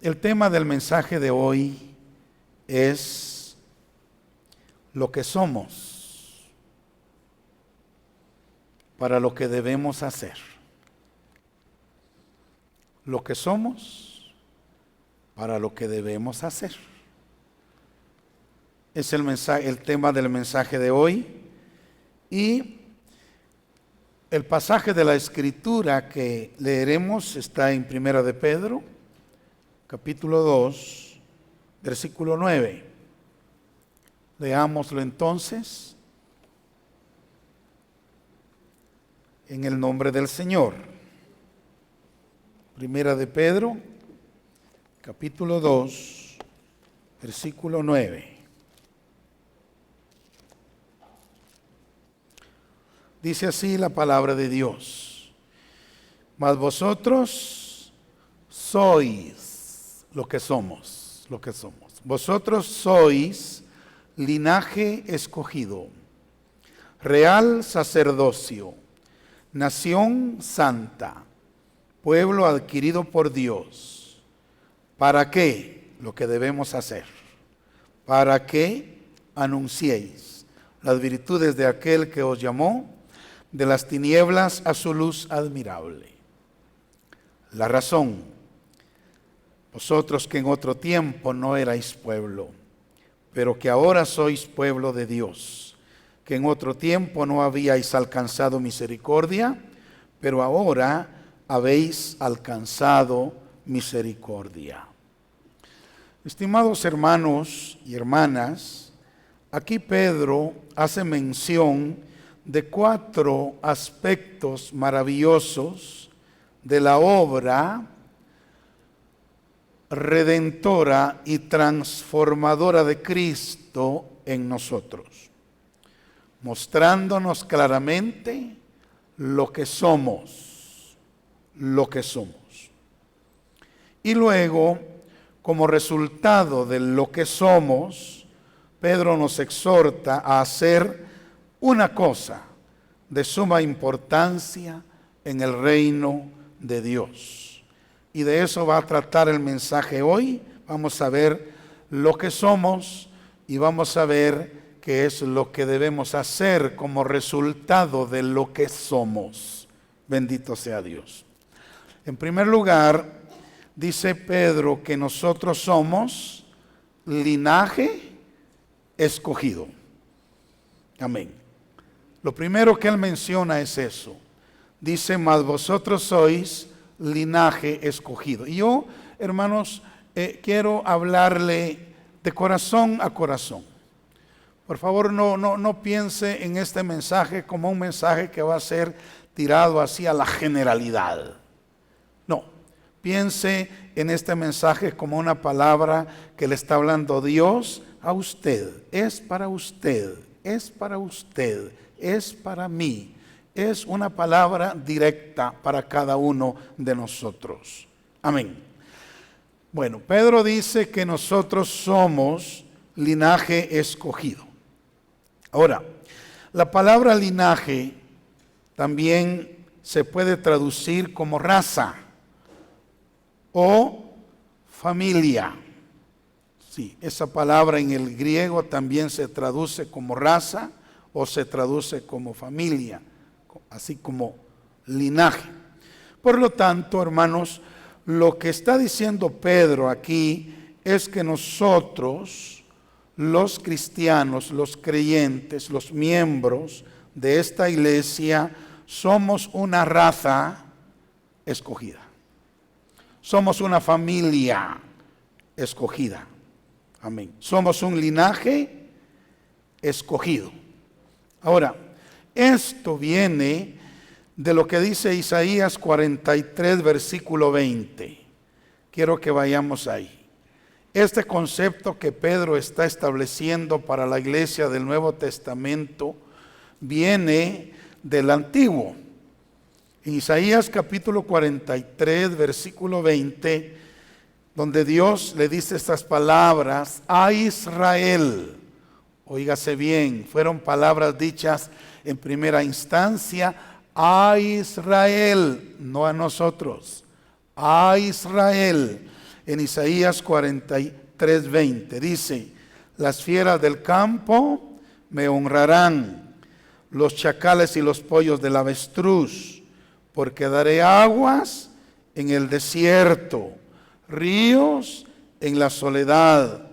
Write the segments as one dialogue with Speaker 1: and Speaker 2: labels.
Speaker 1: El tema del mensaje de hoy es lo que somos para lo que debemos hacer. Lo que somos para lo que debemos hacer. Es el tema del mensaje de hoy. Y el pasaje de la Escritura que leeremos está en Primera de Pedro, capítulo 2, versículo 9. Leámoslo entonces en el nombre del Señor. Primera de Pedro, capítulo 2, versículo 9. Dice así la palabra de Dios: mas vosotros sois lo que somos. Vosotros sois linaje escogido, real sacerdocio, nación santa, pueblo adquirido por Dios. ¿Para qué? Lo que debemos hacer. Para que anunciéis las virtudes de aquel que os llamó de las tinieblas a su luz admirable. La razón: vosotros que en otro tiempo no erais pueblo, pero que ahora sois pueblo de Dios, que en otro tiempo no habíais alcanzado misericordia, pero ahora habéis alcanzado misericordia. Estimados hermanos y hermanas, aquí Pedro hace mención de 4 aspectos maravillosos de la obra redentora y transformadora de Cristo en nosotros, mostrándonos claramente lo que somos. Y luego, como resultado de lo que somos, Pedro nos exhorta a hacer una cosa de suma importancia en el reino de Dios. Y de eso va a tratar el mensaje hoy. Vamos a ver lo que somos y vamos a ver qué es lo que debemos hacer como resultado de lo que somos. Bendito sea Dios. En primer lugar, dice Pedro que nosotros somos linaje escogido. Amén. Lo primero que él menciona es eso. Dice, mas vosotros sois linaje escogido. Y yo, hermanos, quiero hablarle de corazón a corazón. Por favor, no piense en este mensaje como un mensaje que va a ser tirado así a la generalidad. No, piense en este mensaje como una palabra que le está hablando Dios a usted. Es para usted, es para usted, es para mí. Es una palabra directa para cada uno de nosotros. Amén. Bueno, Pedro dice que nosotros somos linaje escogido. Ahora, la palabra linaje también se puede traducir como raza o familia. Sí, esa palabra en el griego también se traduce como raza o se traduce como familia, así como linaje. Por lo tanto, hermanos, lo que está diciendo Pedro aquí es que nosotros, los cristianos, los creyentes, los miembros de esta iglesia, somos una raza escogida. Somos una familia escogida. Amén. Somos un linaje escogido. Ahora, esto viene de lo que dice Isaías 43, versículo 20. Quiero que vayamos ahí. Este concepto que Pedro está estableciendo para la iglesia del Nuevo Testamento viene del Antiguo. En Isaías capítulo 43, versículo 20, donde Dios le dice estas palabras a Israel. Óigase bien, fueron palabras dichas en primera instancia a Israel, no a nosotros. A Israel. en Isaías 43:20. Dice: las fieras del campo me honrarán, los chacales y los pollos del avestruz, porque daré aguas en el desierto, ríos en la soledad,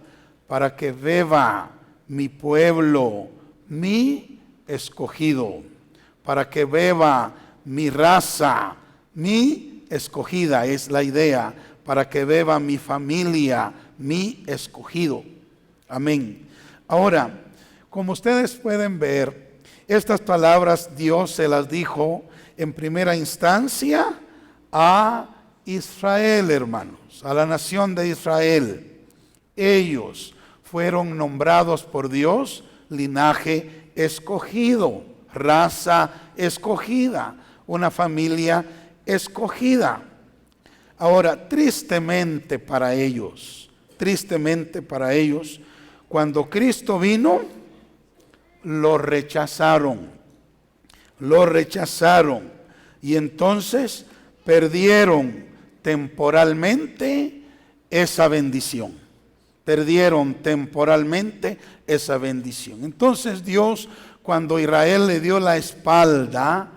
Speaker 1: para que beba mi pueblo, mi escogido, para que beba mi raza, mi escogida, es la idea, para que beba mi familia, mi escogido. Amén. Ahora, como ustedes pueden ver, estas palabras Dios se las dijo en primera instancia a Israel, hermanos, a la nación de Israel. Ellos fueron nombrados por Dios linaje escogido, raza escogida, una familia escogida. Ahora, tristemente para ellos, cuando Cristo vino, lo rechazaron, y entonces perdieron temporalmente esa bendición. Entonces Dios, cuando Israel le dio la espalda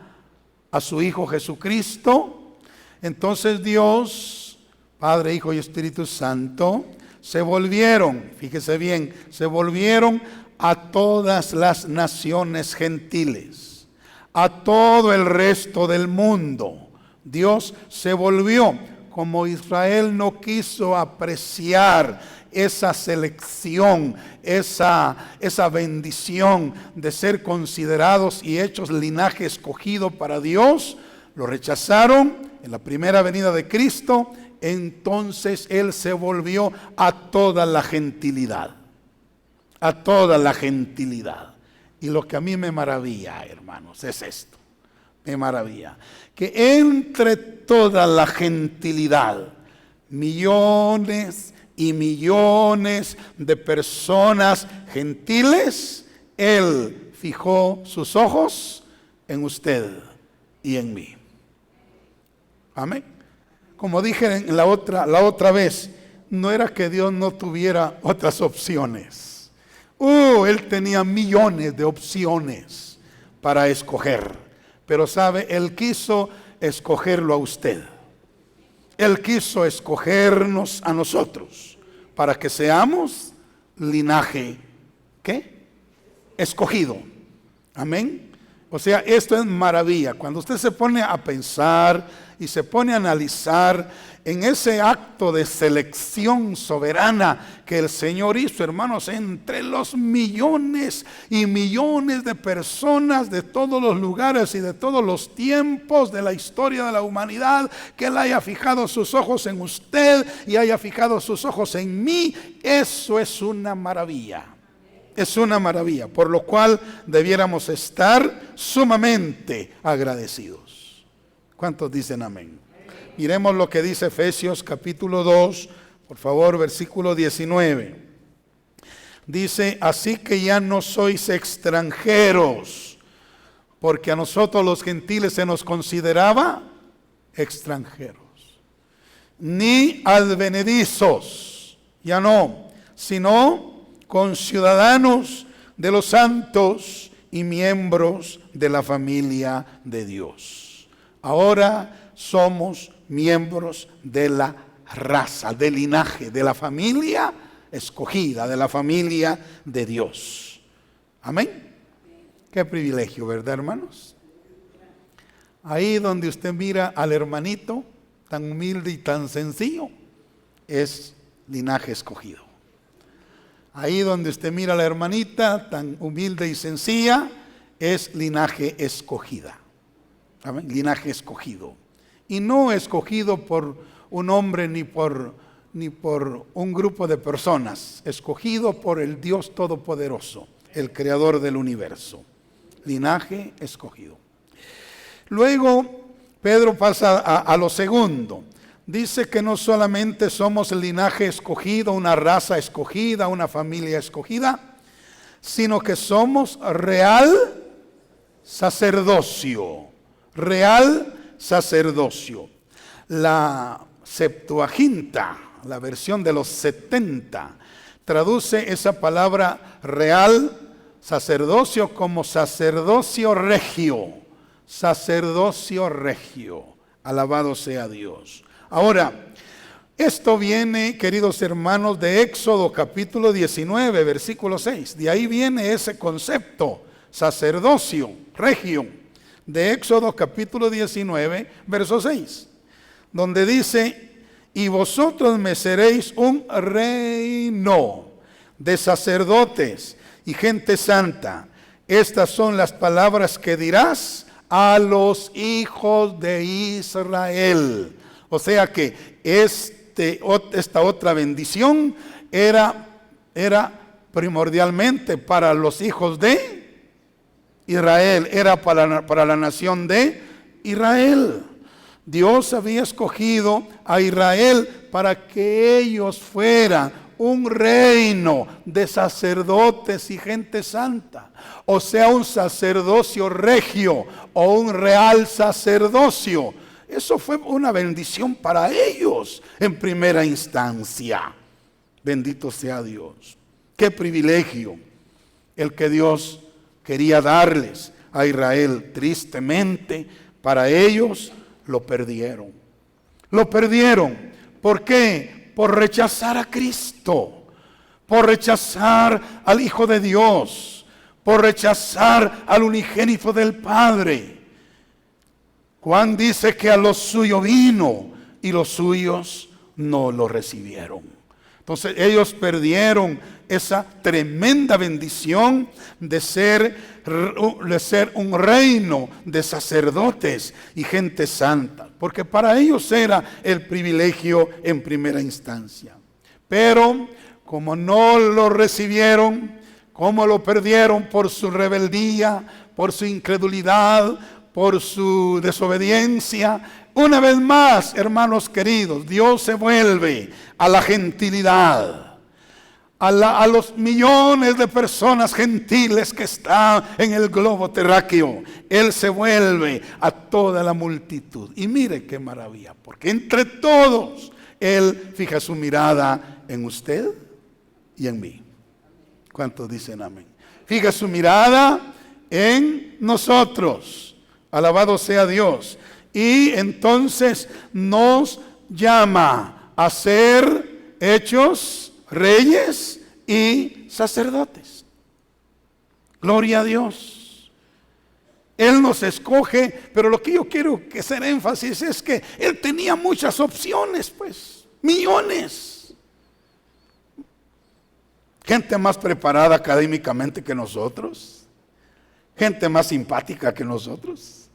Speaker 1: a su Hijo Jesucristo, entonces Dios, Padre, Hijo y Espíritu Santo, se volvieron, fíjese bien, se volvieron a todas las naciones gentiles, a todo el resto del mundo. Dios se volvió, como Israel no quiso apreciar esa selección, esa bendición de ser considerados y hechos linaje escogido para Dios, lo rechazaron en la primera venida de Cristo. Entonces Él se volvió a toda la gentilidad, Y lo que a mí me maravilla, hermanos, es esto. Me maravilla que entre toda la gentilidad, millones y millones de personas gentiles, Él fijó sus ojos en usted y en mí. Amén. Como dije en la otra vez, no era que Dios no tuviera otras opciones. Él tenía millones de opciones para escoger. Pero sabe, Él quiso escogerlo a usted. Él quiso escogernos a nosotros para que seamos linaje, ¿qué? Escogido. Amén. O sea, esto es maravilla. Cuando usted se pone a pensar y se pone a analizar en ese acto de selección soberana que el Señor hizo, hermanos, entre los millones y millones de personas de todos los lugares y de todos los tiempos de la historia de la humanidad, que Él haya fijado sus ojos en usted y haya fijado sus ojos en mí, eso es una maravilla. Es una maravilla, por lo cual debiéramos estar sumamente agradecidos. ¿Cuántos dicen amén? Miremos lo que dice Efesios capítulo 2, por favor, versículo 19. Dice: así que ya no sois extranjeros, porque a nosotros los gentiles se nos consideraba extranjeros, ni advenedizos, ya no, sino conciudadanos de los santos y miembros de la familia de Dios. Ahora somos miembros de la raza, del linaje, de la familia escogida, de la familia de Dios. Amén. Qué privilegio, ¿verdad, hermanos? Ahí donde usted mira al hermanito tan humilde y tan sencillo, es linaje escogido. Ahí donde usted mira a la hermanita tan humilde y sencilla, es linaje escogida. ¿Amén? Linaje escogido. Y no escogido por un hombre ni por un grupo de personas. Escogido por el Dios Todopoderoso, el Creador del universo. Linaje escogido. Luego, Pedro pasa a lo segundo. Dice que no solamente somos el linaje escogido, una raza escogida, una familia escogida, sino que somos real sacerdocio. Real sacerdocio. La Septuaginta, la versión de los 70, traduce esa palabra real, sacerdocio, como sacerdocio regio. Sacerdocio regio. Alabado sea Dios. Ahora, esto viene, queridos hermanos, de Éxodo capítulo 19, versículo 6. De ahí viene ese concepto, sacerdocio regio, de Éxodo capítulo 19, verso 6, donde dice: y vosotros me seréis un reino de sacerdotes y gente santa. Estas son las palabras que dirás a los hijos de Israel. O sea que esta otra bendición era primordialmente para los hijos de Israel, era para la nación de Israel. Dios había escogido a Israel para que ellos fueran un reino de sacerdotes y gente santa, o sea, un sacerdocio regio o un real sacerdocio. Eso fue una bendición para ellos en primera instancia. Bendito sea Dios. Qué privilegio el que Dios quería darles a Israel. Tristemente, para ellos lo perdieron. Lo perdieron. ¿Por qué? Por rechazar a Cristo, por rechazar al Hijo de Dios, por rechazar al unigénito del Padre. Juan dice que a los suyos vino y los suyos no lo recibieron. Entonces ellos perdieron esa tremenda bendición de ser un reino de sacerdotes y gente santa, porque para ellos era el privilegio en primera instancia. Pero como no lo recibieron, como lo perdieron por su rebeldía, por su incredulidad, por su desobediencia, una vez más, hermanos queridos, Dios se vuelve a la gentilidad, a los millones de personas gentiles que están en el globo terráqueo. Él se vuelve a toda la multitud. Y mire qué maravilla, porque entre todos Él fija su mirada en usted y en mí. ¿Cuántos dicen amén? Fija su mirada en nosotros. Alabado sea Dios. Y entonces nos llama a ser hechos reyes y sacerdotes. Gloria a Dios. Él nos escoge, pero lo que yo quiero que hacer énfasis es que Él tenía muchas opciones, pues, millones. Gente más preparada académicamente que nosotros, gente más simpática que nosotros.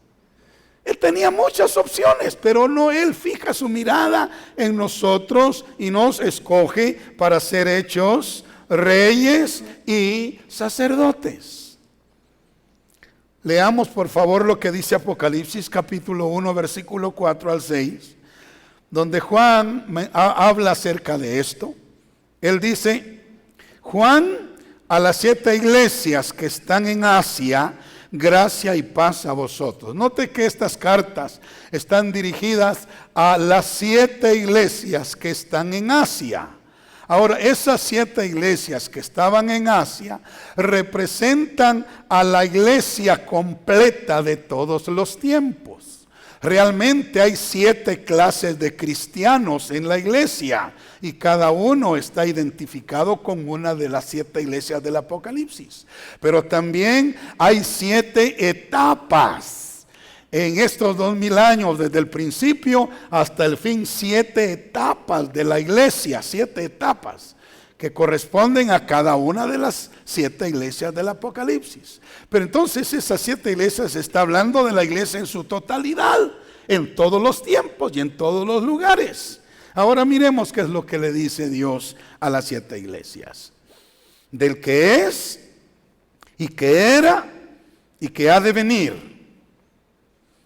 Speaker 1: Él tenía muchas opciones, pero no, Él fija su mirada en nosotros y nos escoge para ser hechos reyes y sacerdotes. Leamos por favor lo que dice Apocalipsis capítulo 1, versículo 4 al 6, donde Juan habla acerca de esto. Él dice: Juan, a las 7 iglesias que están en Asia, gracia y paz a vosotros. Note que estas cartas están dirigidas a las 7 iglesias que están en Asia. Ahora, esas 7 iglesias que estaban en Asia representan a la iglesia completa de todos los tiempos. Realmente hay 7 clases de cristianos en la iglesia y cada uno está identificado con una de las 7 iglesias del Apocalipsis. Pero también hay 7 etapas en estos 2000 años, desde el principio hasta el fin. 7 etapas de la iglesia, 7 etapas que corresponden a cada una de las 7 iglesias del Apocalipsis. Pero entonces esas 7 iglesias está hablando de la iglesia en su totalidad, en todos los tiempos y en todos los lugares. Ahora miremos qué es lo que le dice Dios a las 7 iglesias. Del que es, y que era, y que ha de venir.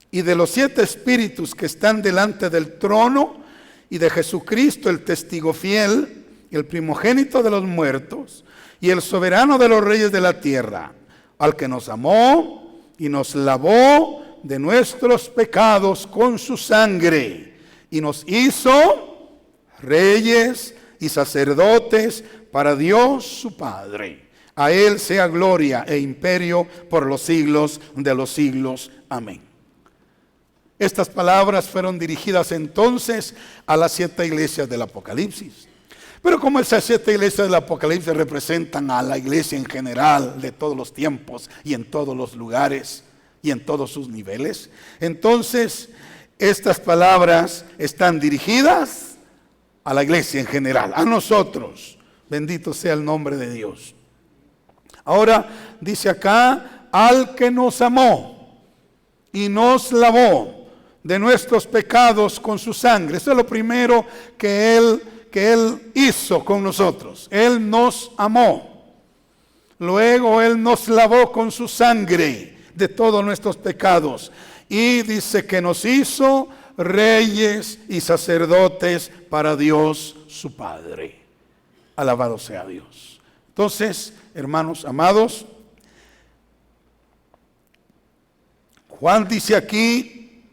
Speaker 1: Y de los 7 espíritus que están delante del trono, y de Jesucristo el testigo fiel, el primogénito de los muertos y el soberano de los reyes de la tierra, al que nos amó y nos lavó de nuestros pecados con su sangre y nos hizo reyes y sacerdotes para Dios su Padre. A Él sea gloria e imperio por los siglos de los siglos. Amén. Estas palabras fueron dirigidas entonces a las 7 iglesias del Apocalipsis. Pero como esas 7 iglesias del Apocalipsis representan a la iglesia en general de todos los tiempos y en todos los lugares y en todos sus niveles, entonces estas palabras están dirigidas a la iglesia en general, a nosotros. Bendito sea el nombre de Dios. Ahora dice acá, al que nos amó y nos lavó de nuestros pecados con su sangre. Eso es lo primero que Él hizo con nosotros. Él nos amó. Luego Él nos lavó con su sangre de todos nuestros pecados. Y dice que nos hizo reyes y sacerdotes para Dios su Padre. Alabado sea Dios. Entonces, hermanos amados, Juan dice aquí,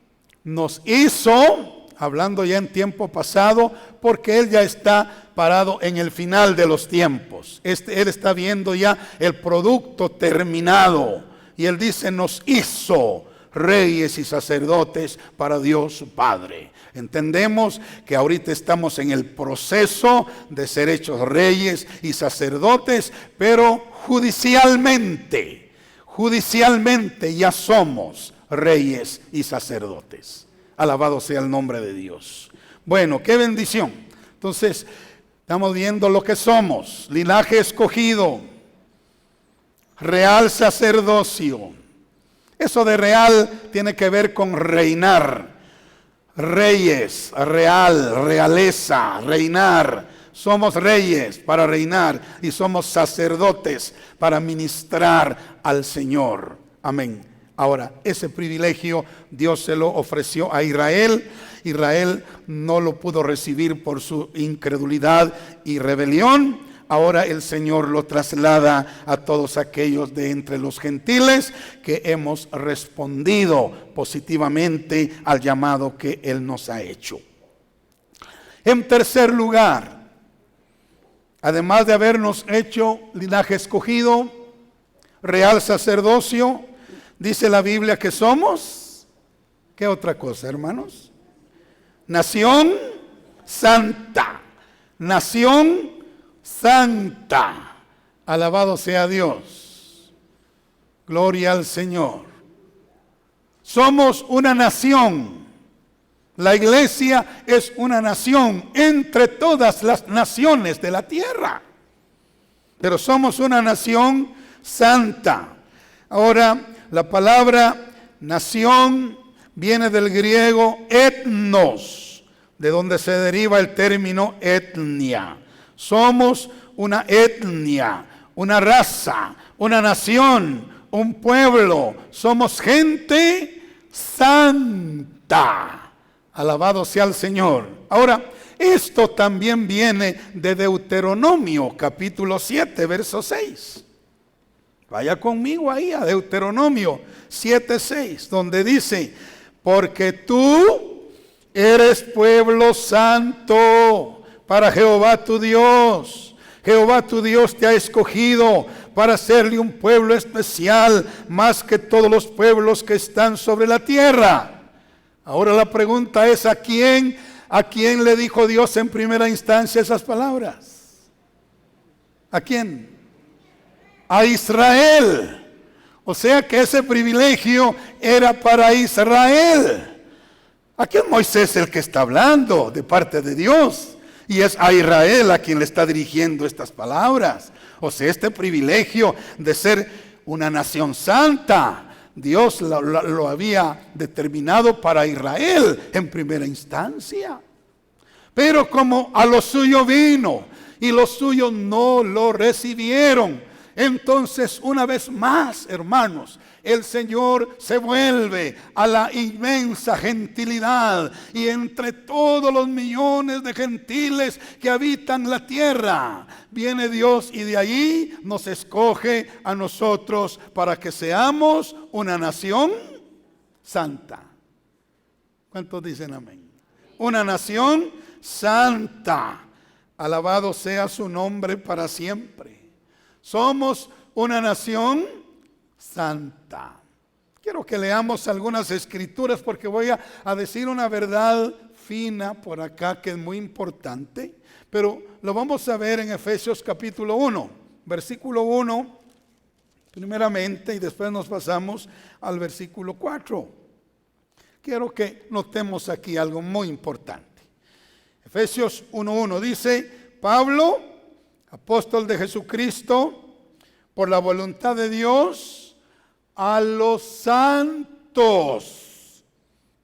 Speaker 1: nos hizo, hablando ya en tiempo pasado, porque Él ya está parado en el final de los tiempos. Él está viendo ya el producto terminado. Y Él dice, nos hizo reyes y sacerdotes para Dios su Padre. Entendemos que ahorita estamos en el proceso de ser hechos reyes y sacerdotes, pero judicialmente ya somos reyes y sacerdotes. Alabado sea el nombre de Dios. Bueno, qué bendición. Entonces, estamos viendo lo que somos: linaje escogido, real sacerdocio. Eso de real tiene que ver con reinar. Reyes, real, realeza, reinar. Somos reyes para reinar y somos sacerdotes para ministrar al Señor. Amén. Ahora, ese privilegio Dios se lo ofreció a Israel. Israel no lo pudo recibir por su incredulidad y rebelión. Ahora el Señor lo traslada a todos aquellos de entre los gentiles que hemos respondido positivamente al llamado que Él nos ha hecho. En tercer lugar, además de habernos hecho linaje escogido, real sacerdocio, dice la Biblia que somos, ¿qué otra cosa, hermanos? Nación santa, nación santa. Alabado sea Dios. Gloria al Señor. Somos una nación. La iglesia es una nación entre todas las naciones de la tierra. Pero somos una nación santa. Ahora, la palabra nación viene del griego etnos, de donde se deriva el término etnia. Somos una etnia, una raza, una nación, un pueblo. Somos gente santa. Alabado sea el Señor. Ahora, esto también viene de Deuteronomio, capítulo 7, verso 6. Vaya conmigo ahí a Deuteronomio 7:6, donde dice, porque tú eres pueblo santo para Jehová tu Dios. Jehová tu Dios te ha escogido para serle un pueblo especial, más que todos los pueblos que están sobre la tierra. Ahora la pregunta es, ¿a quién le dijo Dios en primera instancia esas palabras? ¿A quién? A Israel. O sea que ese privilegio era para Israel. Aquí es Moisés el que está hablando de parte de Dios. Y es a Israel a quien le está dirigiendo estas palabras. O sea, este privilegio de ser una nación santa, Dios lo había determinado para Israel en primera instancia. Pero como a lo suyo vino y los suyos no lo recibieron, entonces una vez más, hermanos, el Señor se vuelve a la inmensa gentilidad y entre todos los millones de gentiles que habitan la tierra, viene Dios y de allí nos escoge a nosotros para que seamos una nación santa. ¿Cuántos dicen amén? Una nación santa. Alabado sea su nombre para siempre. Somos una nación santa. Quiero que leamos algunas escrituras porque voy a decir una verdad fina por acá que es muy importante. Pero lo vamos a ver en Efesios capítulo 1, versículo 1, primeramente, y después nos pasamos al versículo 4. Quiero que notemos aquí algo muy importante. Efesios 1:1 dice: Pablo, apóstol de Jesucristo, por la voluntad de Dios, a los santos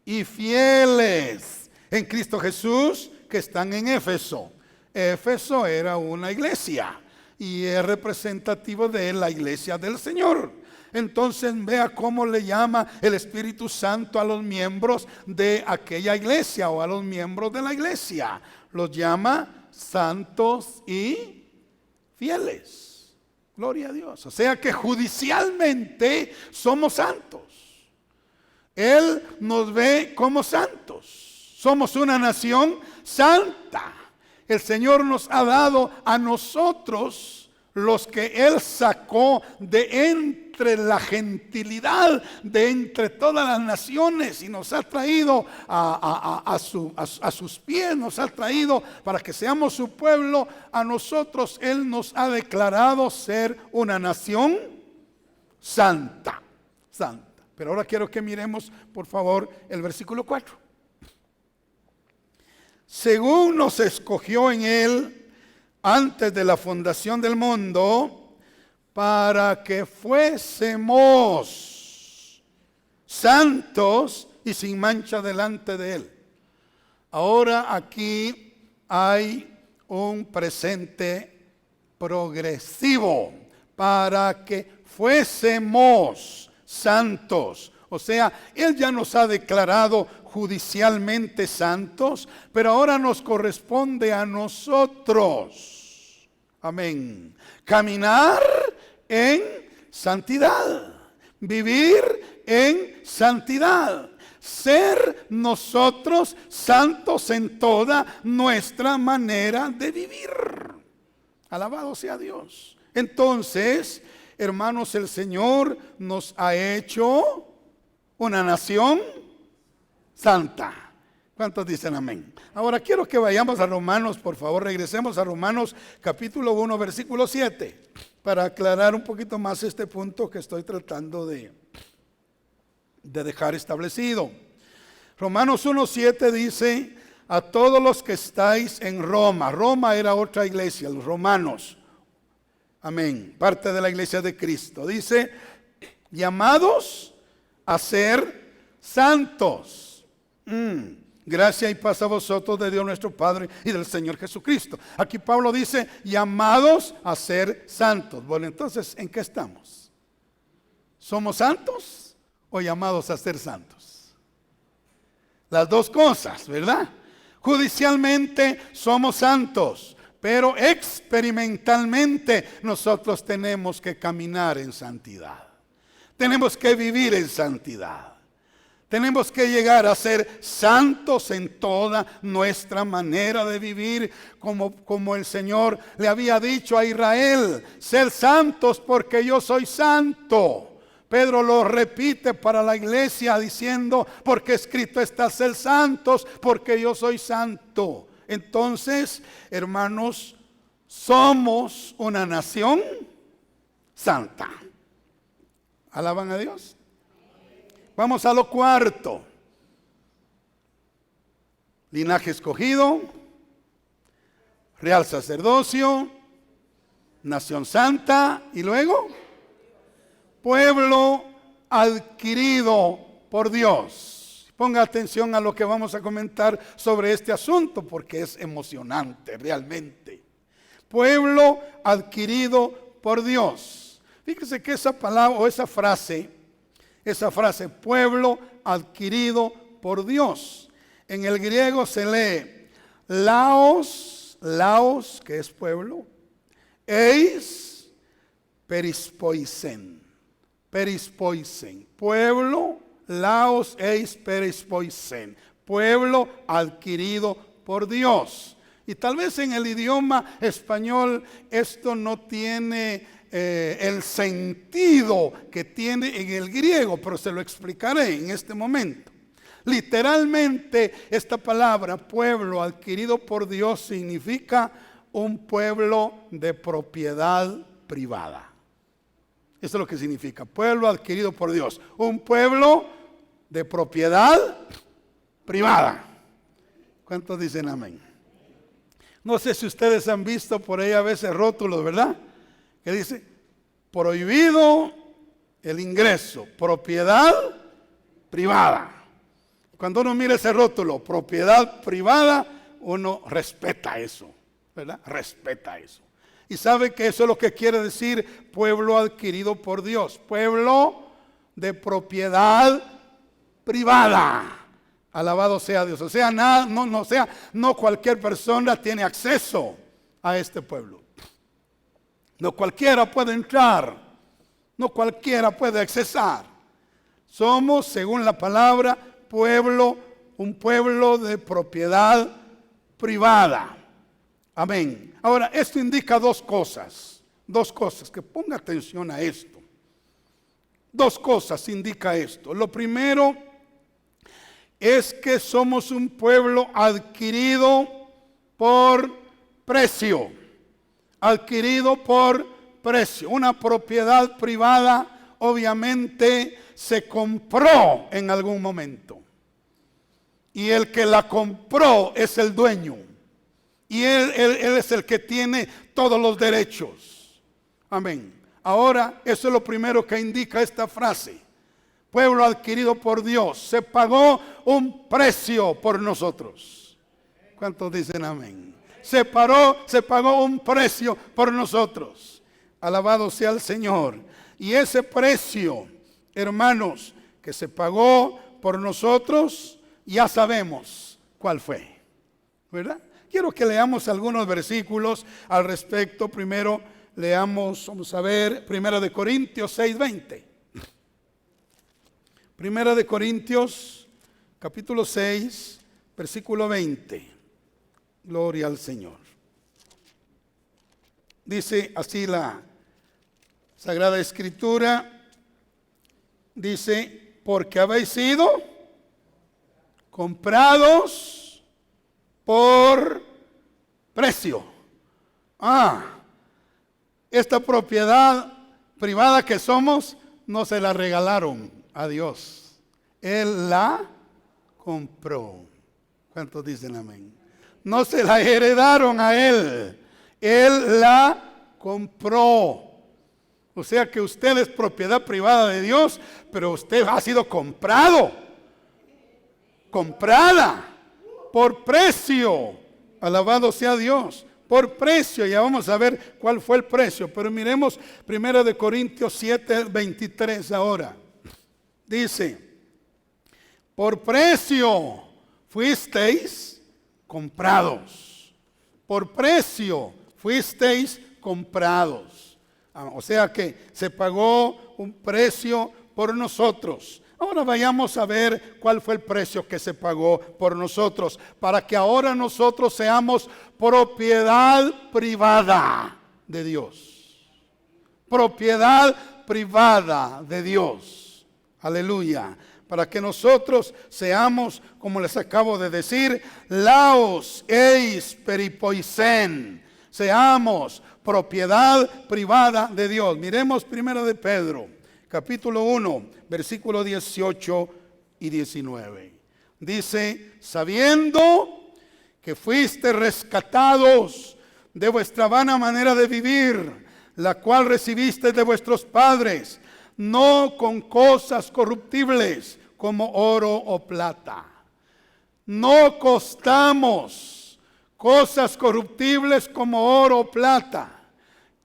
Speaker 1: y fieles en Cristo Jesús que están en Éfeso. Éfeso era una iglesia y es representativo de la iglesia del Señor. Entonces vea cómo le llama el Espíritu Santo a los miembros de aquella iglesia o a los miembros de la iglesia. Los llama santos y fieles. Gloria a Dios. O sea que judicialmente somos santos. Él nos ve como santos. Somos una nación santa. El Señor nos ha dado a nosotros, los que Él sacó de entre la gentilidad, de entre todas las naciones, y nos ha traído a sus pies, nos ha traído para que seamos su pueblo. A nosotros Él nos ha declarado ser una nación santa, santa. Pero ahora quiero que miremos, por favor, el versículo 4. Según nos escogió en Él antes de la fundación del mundo, para que fuésemos santos y sin mancha delante de Él. Ahora aquí hay un presente progresivo, para que fuésemos santos. O sea, Él ya nos ha declarado judicialmente santos, pero ahora nos corresponde a nosotros, amén, caminar en santidad, vivir en santidad, ser nosotros santos en toda nuestra manera de vivir. Alabado sea Dios. Entonces, hermanos, el Señor nos ha hecho una nación santa. ¿Cuántos dicen amén? Ahora quiero que vayamos a Romanos, por favor, regresemos a Romanos capítulo 1, versículo 7, para aclarar un poquito más este punto que estoy tratando de dejar establecido. Romanos 1:7 dice: a todos los que estáis en Roma. Roma era otra iglesia, los romanos. Amén. Parte de la iglesia de Cristo. Dice: llamados a ser santos. Gracia y paz a vosotros de Dios nuestro Padre y del Señor Jesucristo. Aquí Pablo dice: llamados a ser santos. Bueno, entonces, ¿en qué estamos? ¿Somos santos o llamados a ser santos? Las dos cosas, ¿verdad? Judicialmente somos santos, pero experimentalmente nosotros tenemos que caminar en santidad. Tenemos que vivir en santidad. Tenemos que llegar a ser santos en toda nuestra manera de vivir, como el Señor le había dicho a Israel: sed santos porque yo soy santo. Pedro lo repite para la iglesia diciendo: porque escrito está, sed santos porque yo soy santo. Entonces, hermanos, somos una nación santa. ¿Alaban a Dios? Vamos a lo cuarto. Linaje escogido, real sacerdocio, nación santa, y luego pueblo adquirido por Dios. Ponga atención a lo que vamos a comentar sobre este asunto, porque es emocionante realmente. Pueblo adquirido por Dios. Fíjese que esa palabra o esa frase, pueblo adquirido por Dios, en el griego se lee laos, que es pueblo, eis perispoisen, pueblo, laos, eis perispoisen, pueblo adquirido por Dios. Y tal vez en el idioma español esto no tiene el sentido que tiene en el griego, pero se lo explicaré en este momento. Literalmente esta palabra pueblo adquirido por Dios significa un pueblo de propiedad privada. Eso es lo que significa, pueblo adquirido por Dios. Un pueblo de propiedad privada. ¿Cuántos dicen amén? No sé si ustedes han visto por ahí a veces rótulos, ¿verdad? Que dice, prohibido el ingreso, propiedad privada. Cuando uno mira ese rótulo, propiedad privada, uno respeta eso, ¿verdad? Respeta eso. Y sabe que eso es lo que quiere decir pueblo adquirido por Dios. Pueblo de propiedad privada. Alabado sea Dios. O sea, no cualquier persona tiene acceso a este pueblo. No cualquiera puede entrar. No cualquiera puede accesar. Somos, según la palabra, un pueblo de propiedad privada. Amén. Ahora, esto indica dos cosas, que ponga atención a esto. Dos cosas indica esto. Lo primero es que somos un pueblo adquirido por precio. Adquirido por precio. Una propiedad privada obviamente se compró en algún momento. Y el que la compró es el dueño. Y él es el que tiene todos los derechos. Amén. Ahora, eso es lo primero que indica esta frase. Pueblo adquirido por Dios. Se pagó un precio por nosotros. ¿Cuántos dicen amén? Se pagó un precio por nosotros. Alabado sea el Señor. Y ese precio, hermanos, que se pagó por nosotros, ya sabemos cuál fue. ¿Verdad? Quiero que leamos algunos versículos al respecto. Primero leamos, vamos a ver, 1 Corintios 6:20. 1 Corintios capítulo 6, versículo 20. Gloria al Señor. Dice así la Sagrada Escritura. Dice, porque habéis sido comprados por precio. Esta propiedad privada que somos, no se la regalaron a Dios. Él la compró. ¿Cuántos dicen amén? No se la heredaron a Él. Él la compró. O sea que usted es propiedad privada de Dios, pero usted ha sido comprado. Comprada. Por precio, alabado sea Dios, por precio. Ya vamos a ver cuál fue el precio, pero miremos 1 Corintios 7, 23 ahora. Dice, por precio fuisteis comprados. Por precio fuisteis comprados. O sea que se pagó un precio por nosotros. Ahora vayamos a ver cuál fue el precio que se pagó por nosotros, para que ahora nosotros seamos propiedad privada de Dios. Propiedad privada de Dios. Aleluya. Para que nosotros seamos, como les acabo de decir, laos eis peripoisen. Seamos propiedad privada de Dios. Miremos 1 de Pedro. Capítulo 1, versículo 18 y 19. Dice, sabiendo que fuiste rescatados de vuestra vana manera de vivir, la cual recibiste de vuestros padres, no con cosas corruptibles como oro o plata. No costamos cosas corruptibles como oro o plata.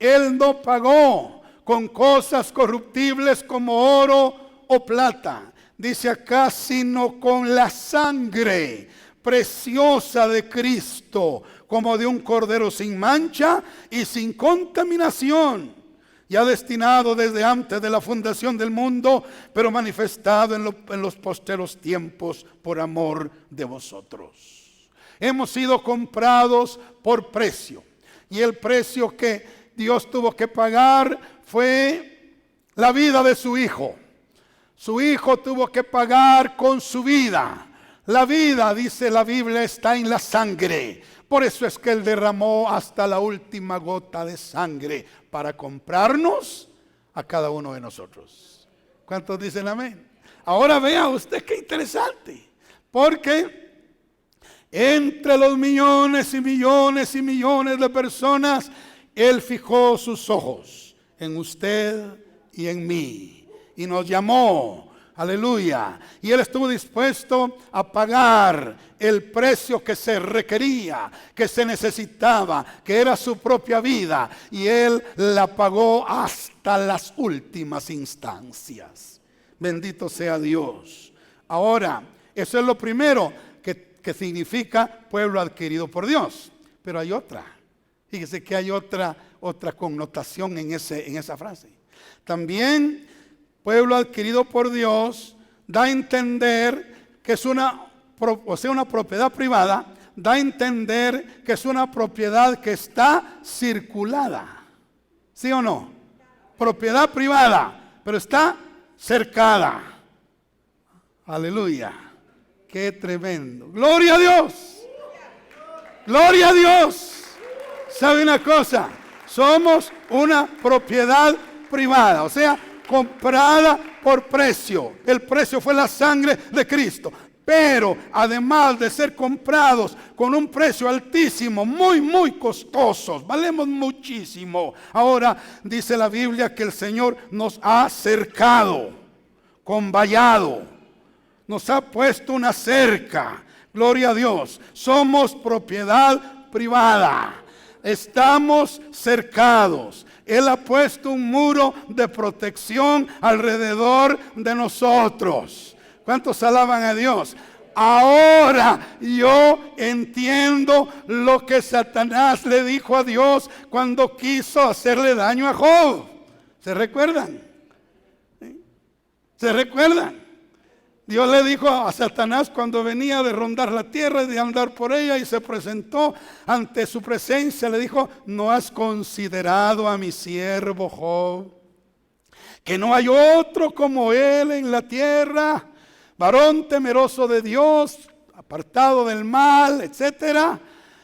Speaker 1: Él no pagó con cosas corruptibles como oro o plata. Dice acá, sino con la sangre preciosa de Cristo, como de un cordero sin mancha y sin contaminación, ya destinado desde antes de la fundación del mundo, pero manifestado en los posteros tiempos por amor de vosotros. Hemos sido comprados por precio. Y el precio que Dios tuvo que pagar fue la vida de su Hijo. Su Hijo tuvo que pagar con su vida. La vida, dice la Biblia, está en la sangre. Por eso es que Él derramó hasta la última gota de sangre para comprarnos a cada uno de nosotros. ¿Cuántos dicen amén? Ahora vea usted qué interesante. Porque entre los millones y millones y millones de personas, Él fijó sus ojos en usted y en mí. Y nos llamó, aleluya. Y Él estuvo dispuesto a pagar el precio que se requería, que se necesitaba, que era su propia vida. Y Él la pagó hasta las últimas instancias. Bendito sea Dios. Ahora, eso es lo primero que significa pueblo adquirido por Dios. Pero hay otra. Fíjese que hay otra connotación en esa frase. También pueblo adquirido por Dios da a entender que es una propiedad privada, da a entender que es una propiedad que está circulada. ¿Sí o no? Propiedad privada, pero está cercada. Aleluya. Qué tremendo. Gloria a Dios. Gloria a Dios. ¿Sabe una cosa? Somos una propiedad privada, o sea, comprada por precio. El precio fue la sangre de Cristo. Pero además de ser comprados con un precio altísimo, muy, muy costosos, valemos muchísimo. Ahora dice la Biblia que el Señor nos ha cercado con vallado. Nos ha puesto una cerca. Gloria a Dios. Somos propiedad privada. Estamos cercados. Él ha puesto un muro de protección alrededor de nosotros. ¿Cuántos alaban a Dios? Ahora yo entiendo lo que Satanás le dijo a Dios cuando quiso hacerle daño a Job. ¿Se recuerdan? ¿Se recuerdan? Dios le dijo a Satanás cuando venía de rondar la tierra y de andar por ella y se presentó ante su presencia, le dijo: ¿no has considerado a mi siervo Job? Que no hay otro como él en la tierra, varón temeroso de Dios, apartado del mal, etcétera.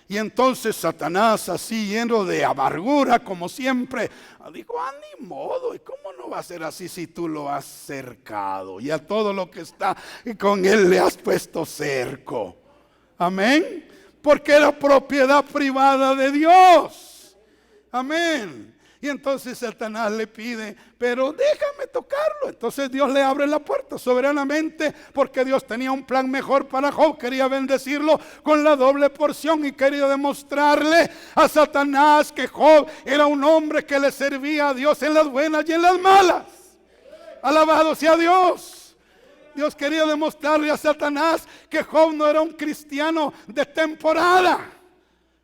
Speaker 1: Y entonces Satanás, así lleno de amargura como siempre, dijo: ni modo, ¿y cómo no va a ser así si tú lo has cercado? Y a todo lo que está con él le has puesto cerco. Amén. Porque era propiedad privada de Dios. Amén. Y entonces Satanás le pide: pero déjame tocarlo. Entonces Dios le abre la puerta soberanamente, porque Dios tenía un plan mejor para Job. Quería bendecirlo con la doble porción y quería demostrarle a Satanás que Job era un hombre que le servía a Dios en las buenas y en las malas. Alabado sea Dios. Dios quería demostrarle a Satanás que Job no era un cristiano de temporada.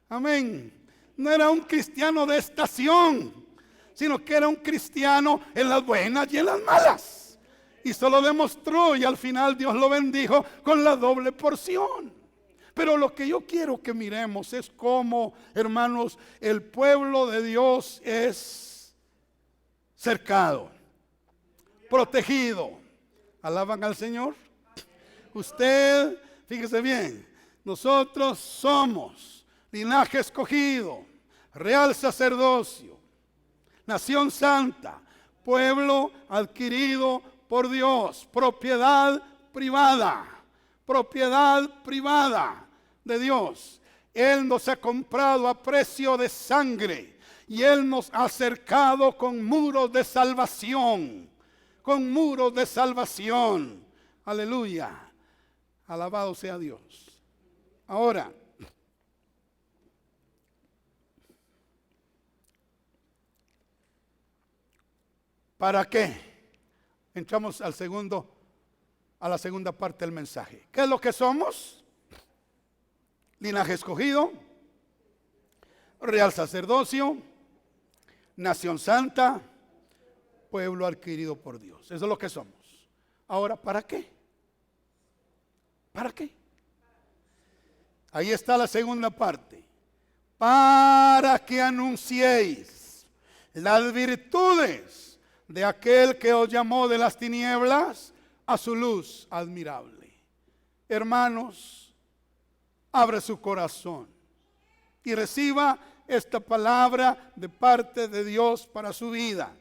Speaker 1: Amén. No era un cristiano de estación, sino que era un cristiano en las buenas y en las malas. Y se lo demostró, y al final Dios lo bendijo con la doble porción. Pero lo que yo quiero que miremos es cómo, hermanos, el pueblo de Dios es cercado, protegido. ¿Alaban al Señor? Usted, fíjese bien, nosotros somos linaje escogido, real sacerdocio, nación santa, pueblo adquirido por Dios, propiedad privada de Dios. Él nos ha comprado a precio de sangre y Él nos ha cercado con muros de salvación, Aleluya. Alabado sea Dios. Ahora, ¿para qué? Entramos a la segunda parte del mensaje. ¿Qué es lo que somos? Linaje escogido, real sacerdocio, nación santa, pueblo adquirido por Dios. Eso es lo que somos. Ahora, ¿para qué? ¿Para qué? Ahí está la segunda parte. Para que anunciéis las virtudes de aquel que os llamó de las tinieblas a su luz admirable. Hermanos, abre su corazón y reciba esta palabra de parte de Dios para su vida.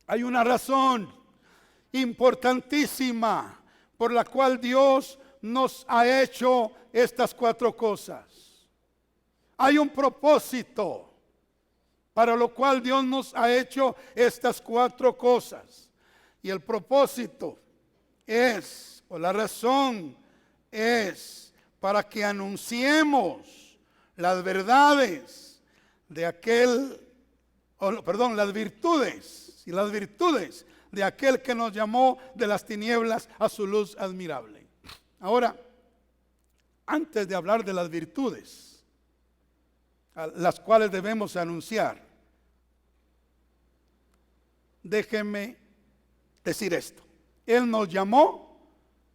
Speaker 1: Hay una razón importantísima por la cual Dios nos ha hecho estas 4 cosas. Hay un propósito para lo cual Dios nos ha hecho estas 4 cosas. Y el propósito es, o la razón es, para que anunciemos las verdades de aquel, las virtudes, y las virtudes de aquel que nos llamó de las tinieblas a su luz admirable. Ahora, antes de hablar de las virtudes, las cuales debemos anunciar, déjenme decir esto. Él nos llamó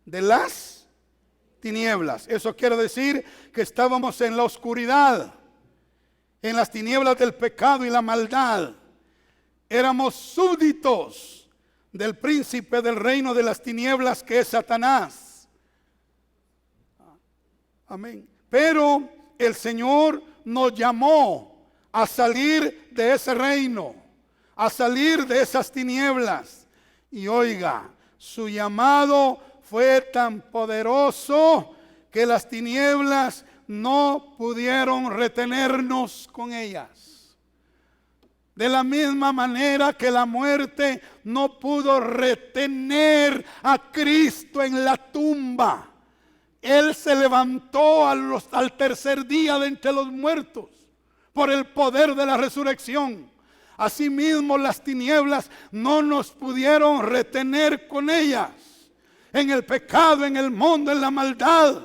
Speaker 1: de las tinieblas. Eso quiere decir que estábamos en la oscuridad, en las tinieblas del pecado y la maldad. Éramos súbditos del príncipe del reino de las tinieblas, que es Satanás. Amén. Pero el Señor nos llamó a salir de ese reino, a salir de esas tinieblas. Y oiga, su llamado fue tan poderoso que las tinieblas no pudieron retenernos con ellas. De la misma manera que la muerte no pudo retener a Cristo en la tumba. Él se levantó al tercer día de entre los muertos por el poder de la resurrección. Asimismo, las tinieblas no nos pudieron retener con ellas. En el pecado, en el mundo, en la maldad,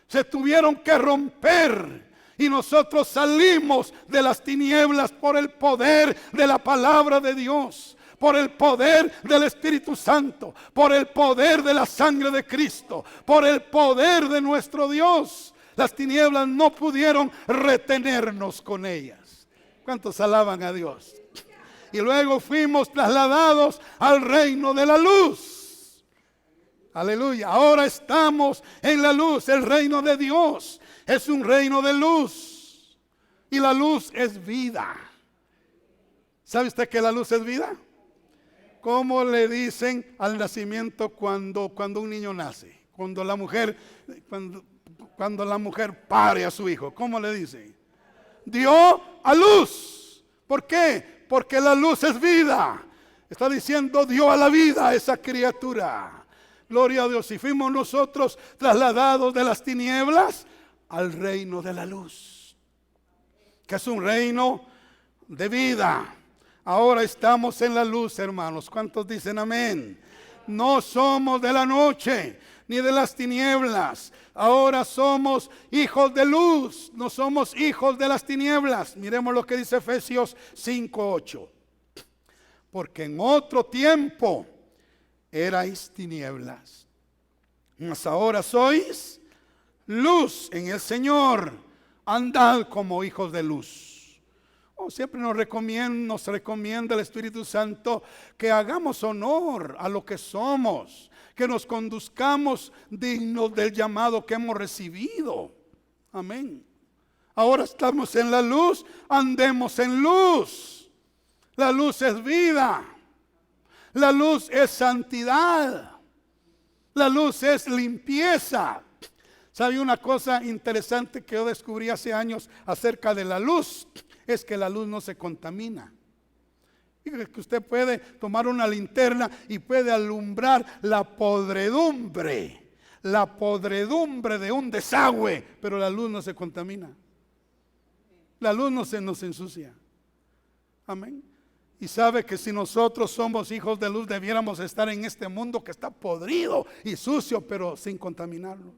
Speaker 1: se tuvieron que romper. Y nosotros salimos de las tinieblas por el poder de la palabra de Dios, por el poder del Espíritu Santo, por el poder de la sangre de Cristo, por el poder de nuestro Dios. Las tinieblas no pudieron retenernos con ellas. ¿Cuántos alaban a Dios? Y luego fuimos trasladados al reino de la luz. Aleluya. Ahora estamos en la luz. El reino de Dios es un reino de luz. Y la luz es vida. ¿Sabe usted que la luz es vida? ¿Cómo le dicen al nacimiento cuando un niño nace? Cuando la mujer pare a su hijo, ¿cómo le dicen? Dio a luz. ¿Por qué? Porque la luz es vida. Está diciendo, dio a la vida a esa criatura. Gloria a Dios. Y fuimos nosotros trasladados de las tinieblas al reino de la luz, que es un reino de vida. Ahora estamos en la luz, hermanos. ¿Cuántos dicen amén? No somos de la noche ni de las tinieblas. Ahora somos hijos de luz. No somos hijos de las tinieblas. Miremos lo que dice Efesios 5:8. Porque en otro tiempo erais tinieblas, mas ahora sois luz en el Señor. Andad como hijos de luz. Siempre nos recomienda el Espíritu Santo que hagamos honor a lo que somos, que nos conduzcamos dignos del llamado que hemos recibido. Amén. Ahora estamos en la luz, andemos en luz. La luz es vida. La luz es santidad. La luz es limpieza. ¿Sabe una cosa interesante que yo descubrí hace años acerca de la luz? Es que la luz no se contamina. Que usted puede tomar una linterna y puede alumbrar la podredumbre de un desagüe, pero la luz no se contamina. La luz no se nos ensucia. Amén. Y sabe que si nosotros somos hijos de luz, debiéramos estar en este mundo que está podrido y sucio, pero sin contaminarnos.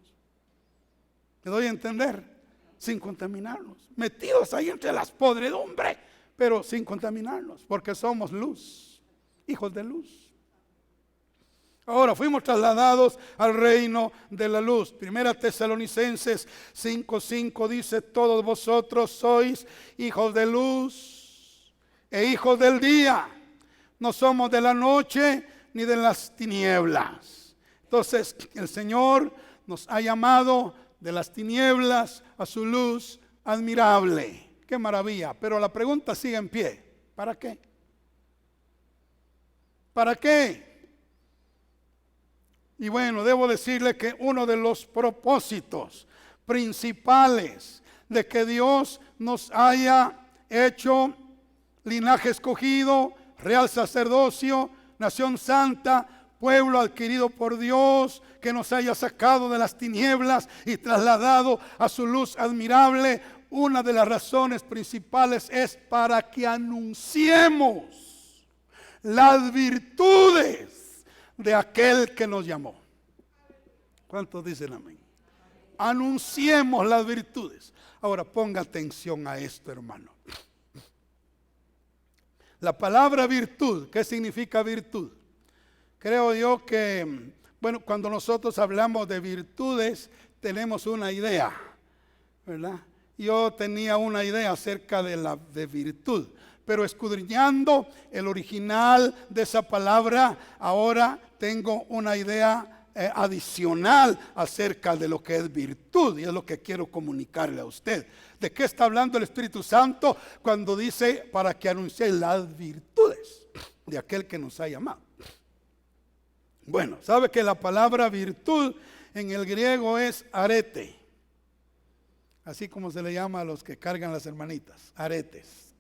Speaker 1: ¿Me doy a entender? Sin contaminarnos, metidos ahí entre las podredumbres, pero sin contaminarnos, porque somos luz, hijos de luz. Ahora fuimos trasladados al reino de la luz. Primera Tesalonicenses 5:5 dice: todos vosotros sois hijos de luz e hijos del día. No somos de la noche ni de las tinieblas. Entonces el Señor nos ha llamado de las tinieblas a su luz admirable. ¡Qué maravilla! Pero la pregunta sigue en pie. ¿Para qué? ¿Para qué? Y bueno, debo decirle que uno de los propósitos principales de que Dios nos haya hecho linaje escogido, real sacerdocio, nación santa, pueblo adquirido por Dios, que nos haya sacado de las tinieblas y trasladado a su luz admirable, una de las razones principales es para que anunciemos las virtudes de aquel que nos llamó. ¿Cuántos dicen amén? Anunciemos las virtudes. Ahora ponga atención a esto, hermano. La palabra virtud, ¿qué significa virtud? Creo yo que, bueno, cuando nosotros hablamos de virtudes, tenemos una idea, ¿verdad? Yo tenía una idea acerca de virtud, pero escudriñando el original de esa palabra, ahora tengo una idea adicional acerca de lo que es virtud, y es lo que quiero comunicarle a usted. ¿De qué está hablando el Espíritu Santo cuando dice para que anuncie las virtudes de aquel que nos ha llamado? Bueno, sabe que la palabra virtud en el griego es arete, así como se le llama a los que cargan las hermanitas, aretes.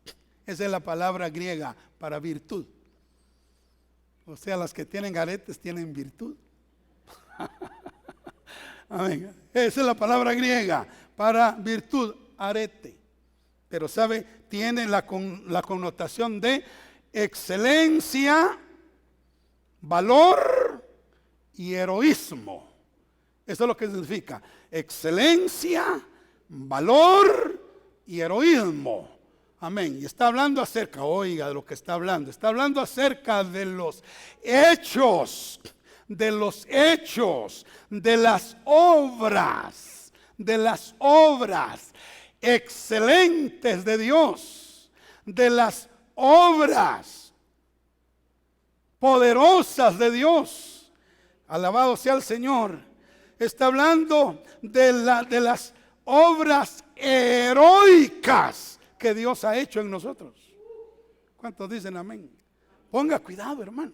Speaker 1: Esa es la palabra griega para virtud. O sea, las que tienen aretes tienen virtud. Amén. Esa es la palabra griega para virtud, arete. Pero sabe, tiene la connotación de excelencia, valor y heroísmo. Eso es lo que significa excelencia, valor y heroísmo. Amén. Y está hablando acerca, oiga, de lo que está hablando. Está hablando acerca de los hechos, de las obras excelentes de Dios, de las obras poderosas de Dios. Alabado sea el Señor. Está hablando de las obras heroicas que Dios ha hecho en nosotros. ¿Cuántos dicen amén? Ponga cuidado, hermano.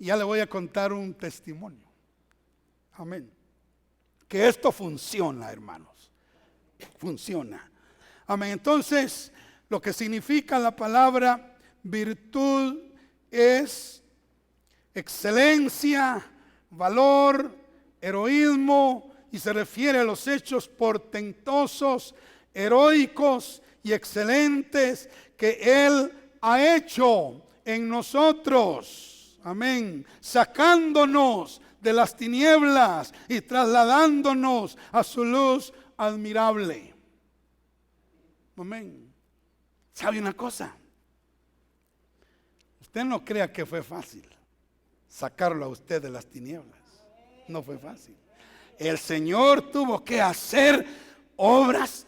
Speaker 1: Y ya le voy a contar un testimonio. Amén. Que esto funciona, hermanos. Funciona. Amén. Entonces, lo que significa la palabra virtud es excelencia, valor, heroísmo, y se refiere a los hechos portentosos, heroicos y excelentes que Él ha hecho en nosotros. Amén. Sacándonos de las tinieblas y trasladándonos a su luz admirable. Amén. ¿Sabe una cosa? Usted no crea que fue fácil sacarlo a usted de las tinieblas. No fue fácil. El Señor tuvo que hacer obras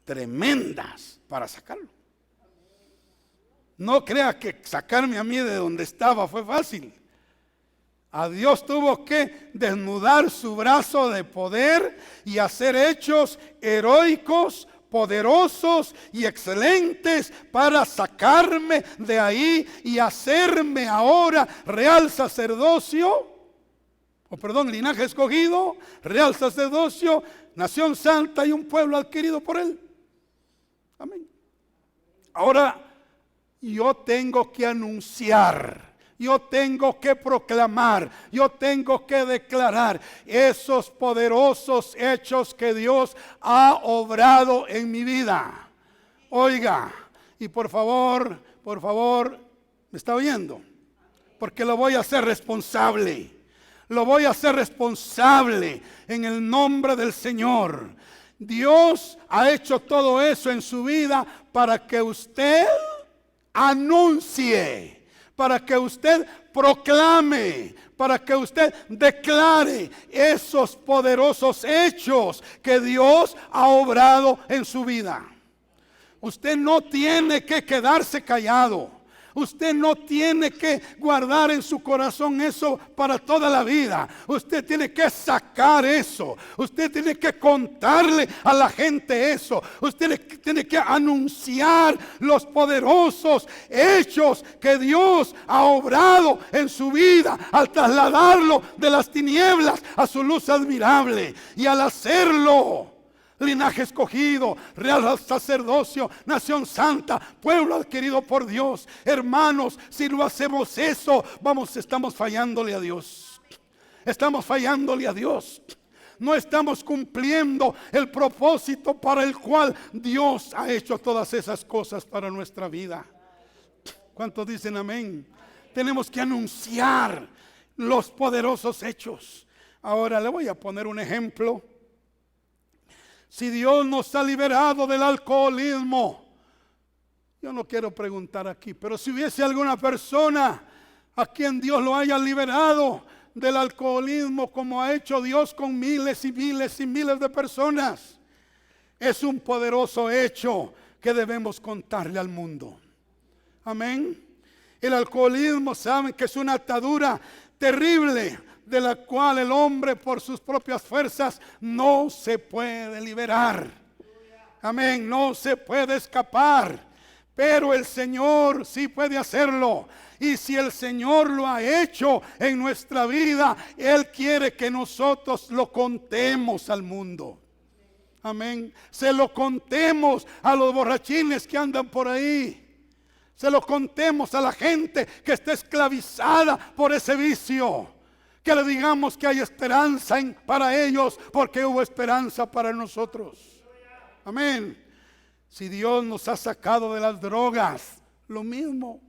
Speaker 1: tremendas para sacarlo. No crea que sacarme a mí de donde estaba fue fácil. A Dios tuvo que desnudar su brazo de poder y hacer hechos heroicos, poderosos y excelentes para sacarme de ahí y hacerme ahora real sacerdocio, linaje escogido, real sacerdocio, nación santa y un pueblo adquirido por Él. Amén. Ahora yo tengo que anunciar, yo tengo que proclamar, yo tengo que declarar esos poderosos hechos que Dios ha obrado en mi vida. Oiga, y por favor, ¿me está oyendo? Porque lo voy a hacer responsable. Lo voy a hacer responsable en el nombre del Señor. Dios ha hecho todo eso en su vida para que usted anuncie, para que usted proclame, para que usted declare esos poderosos hechos que Dios ha obrado en su vida. Usted no tiene que quedarse callado. Usted no tiene que guardar en su corazón eso para toda la vida. Usted tiene que sacar eso. Usted tiene que contarle a la gente eso. Usted tiene que anunciar los poderosos hechos que Dios ha obrado en su vida al trasladarlo de las tinieblas a su luz admirable. Y al hacerlo, linaje escogido, real sacerdocio, nación santa, pueblo adquirido por Dios. Hermanos, si no hacemos eso, estamos fallándole a Dios. Estamos fallándole a Dios. No estamos cumpliendo el propósito para el cual Dios ha hecho todas esas cosas para nuestra vida. ¿Cuántos dicen amén? Tenemos que anunciar los poderosos hechos. Ahora le voy a poner un ejemplo. Si Dios nos ha liberado del alcoholismo, yo no quiero preguntar aquí, pero si hubiese alguna persona a quien Dios lo haya liberado del alcoholismo, como ha hecho Dios con miles y miles y miles de personas, es un poderoso hecho que debemos contarle al mundo. Amén. El alcoholismo, saben que es una atadura terrible, de la cual el hombre por sus propias fuerzas no se puede liberar. Amén, no se puede escapar, pero el Señor sí puede hacerlo. Y si el Señor lo ha hecho en nuestra vida, Él quiere que nosotros lo contemos al mundo. Amén, se lo contemos a los borrachines que andan por ahí. Se lo contemos a la gente que está esclavizada por ese vicio. Que le digamos que hay esperanza para ellos, porque hubo esperanza para nosotros. Amén. Si Dios nos ha sacado de las drogas, lo mismo.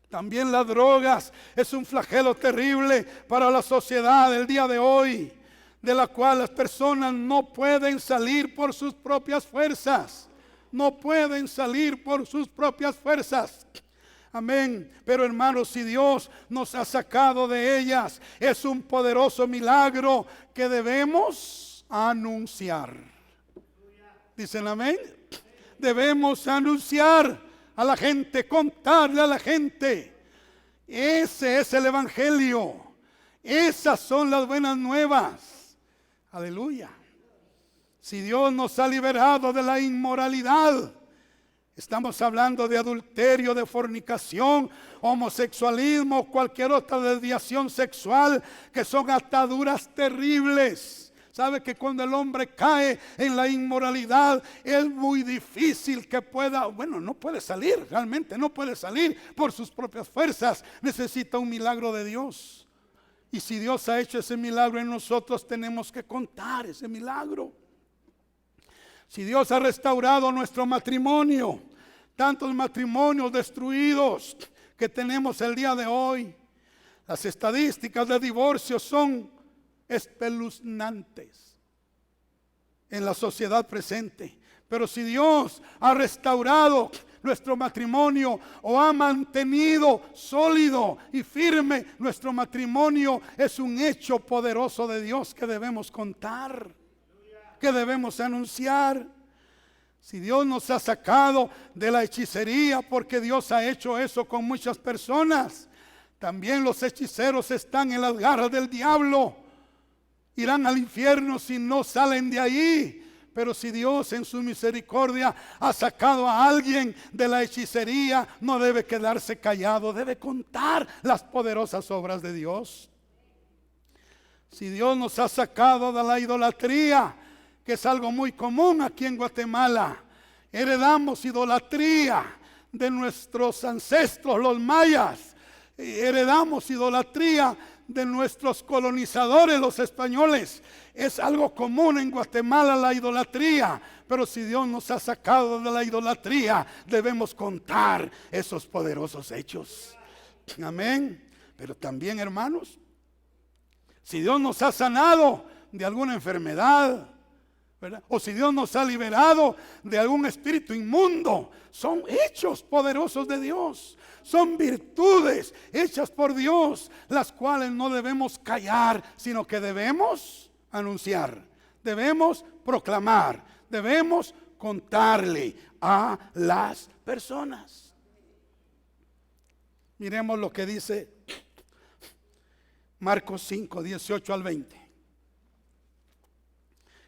Speaker 1: También las drogas es un flagelo terrible para la sociedad del día de hoy, de la cual las personas no pueden salir por sus propias fuerzas. No pueden salir por sus propias fuerzas. Amén. Pero hermanos, si Dios nos ha sacado de ellas, es un poderoso milagro que debemos anunciar. ¿Dicen amén? Debemos anunciar a la gente, contarle a la gente. Ese es el evangelio. Esas son las buenas nuevas. Aleluya. Si Dios nos ha liberado de la inmoralidad, estamos hablando de adulterio, de fornicación, homosexualismo, cualquier otra desviación sexual, que son ataduras terribles. Sabe que cuando el hombre cae en la inmoralidad, es muy difícil que pueda, no puede salir, realmente no puede salir por sus propias fuerzas. Necesita un milagro de Dios. Y si Dios ha hecho ese milagro en nosotros, tenemos que contar ese milagro. Si Dios ha restaurado nuestro matrimonio, tantos matrimonios destruidos que tenemos el día de hoy, las estadísticas de divorcio son espeluznantes en la sociedad presente. Pero si Dios ha restaurado nuestro matrimonio o ha mantenido sólido y firme nuestro matrimonio, es un hecho poderoso de Dios que debemos contar, que debemos anunciar. Si Dios nos ha sacado de la hechicería, porque Dios ha hecho eso con muchas personas, también los hechiceros están en las garras del diablo. Irán al infierno si no salen de ahí. Pero si Dios en su misericordia ha sacado a alguien de la hechicería, no debe quedarse callado, debe contar las poderosas obras de Dios. Si Dios nos ha sacado de la idolatría, que es algo muy común aquí en Guatemala, heredamos idolatría de nuestros ancestros, los mayas, heredamos idolatría de nuestros colonizadores, los españoles. Es algo común en Guatemala la idolatría, pero si Dios nos ha sacado de la idolatría, debemos contar esos poderosos hechos. Amén. Pero también, hermanos, si Dios nos ha sanado de alguna enfermedad, ¿verdad? O si Dios nos ha liberado de algún espíritu inmundo, son hechos poderosos de Dios. Son virtudes hechas por Dios, las cuales no debemos callar, sino que debemos anunciar, debemos proclamar, debemos contarle a las personas. Miremos lo que dice Marcos 5, 18 al 20.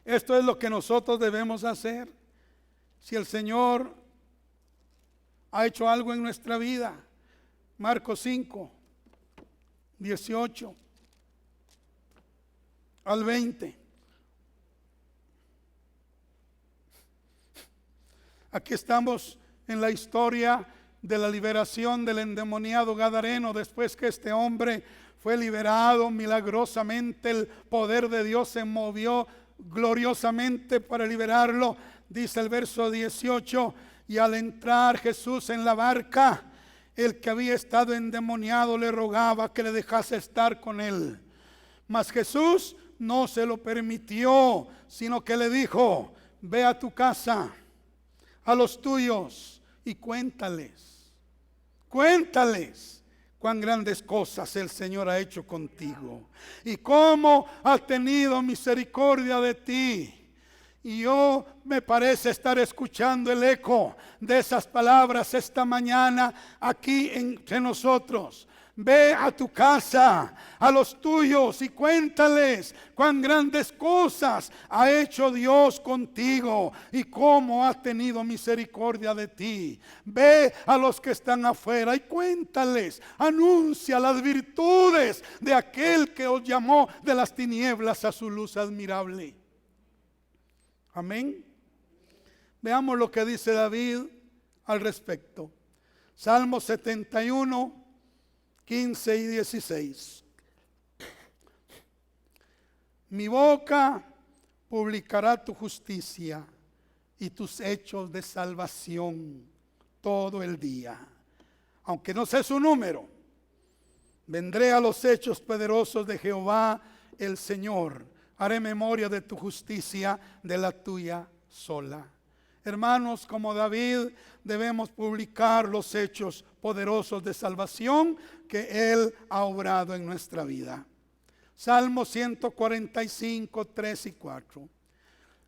Speaker 1: Esto es lo que nosotros debemos hacer. Si el Señor ha hecho algo en nuestra vida. Marcos 5, 18 al 20. Aquí estamos en la historia de la liberación del endemoniado gadareno. Después que este hombre fue liberado milagrosamente, el poder de Dios se movió gloriosamente para liberarlo. Dice el verso 18: y al entrar Jesús en la barca, el que había estado endemoniado le rogaba que le dejase estar con él. Mas Jesús no se lo permitió, sino que le dijo: ve a tu casa, a los tuyos, y cuéntales cuán grandes cosas el Señor ha hecho contigo y cómo ha tenido misericordia de ti. Y yo me parece estar escuchando el eco de esas palabras esta mañana aquí entre nosotros. Ve a tu casa, a los tuyos, y cuéntales cuán grandes cosas ha hecho Dios contigo y cómo ha tenido misericordia de ti. Ve a los que están afuera y cuéntales, anuncia las virtudes de aquel que os llamó de las tinieblas a su luz admirable. Amén. Veamos lo que dice David al respecto. Salmo 71, 15 y 16. Mi boca publicará tu justicia y tus hechos de salvación todo el día. Aunque no sé su número, vendré a los hechos poderosos de Jehová el Señor. Haré memoria de tu justicia, de la tuya sola. Hermanos, como David, debemos publicar los hechos poderosos de salvación que Él ha obrado en nuestra vida. Salmo 145, 3 y 4.